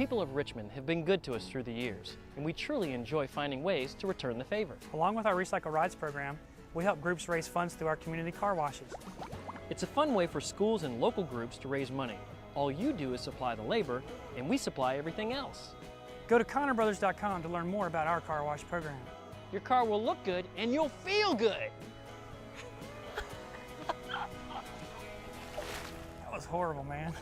people of Richmond have been good to us through the years, and we truly enjoy finding ways to return the favor. Along with our Recycle Rides program, we help groups raise funds through our community car washes. It's a fun way for schools and local groups to raise money. All you do is supply the labor, and we supply everything else. Go to ConnorBrothers.com to learn more about our car wash program. Your car will look good, and you'll feel good. That was horrible, man.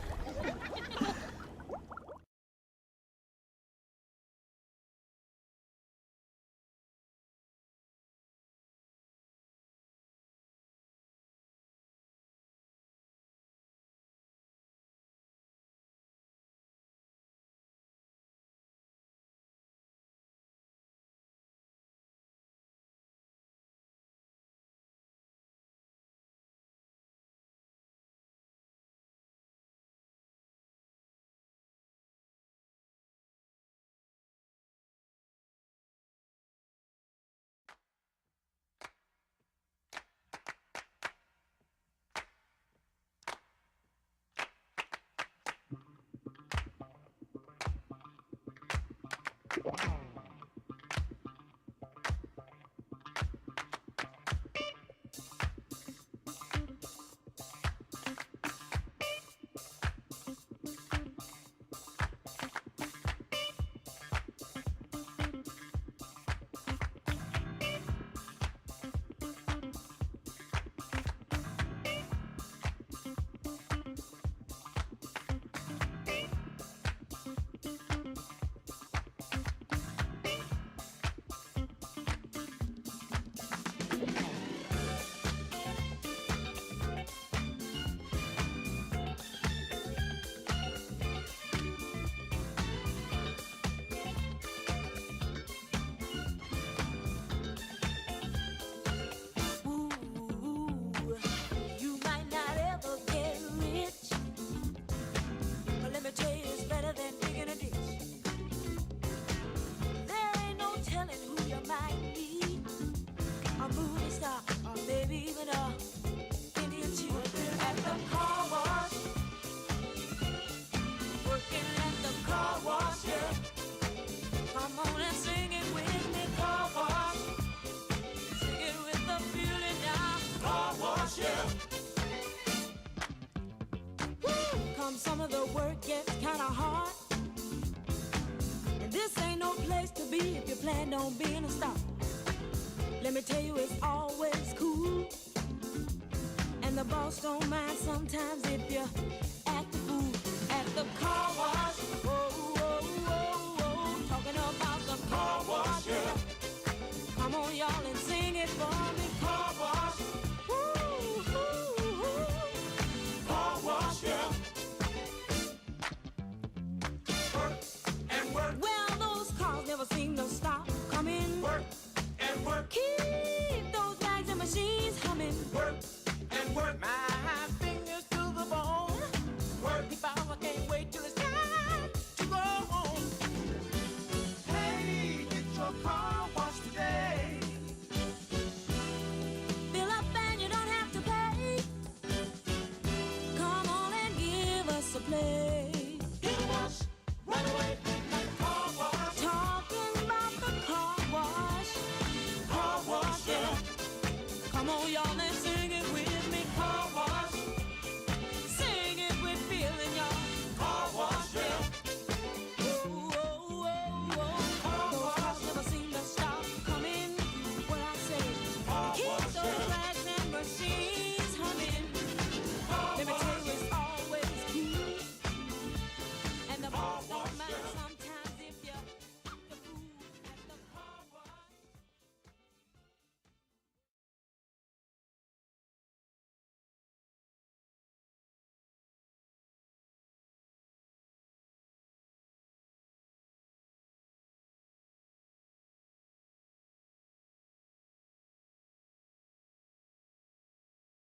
Some of the work gets kinda hard, and this ain't no place to be if you plan on being a star. Let me tell you, it's always cool, and the boss don't mind sometimes if you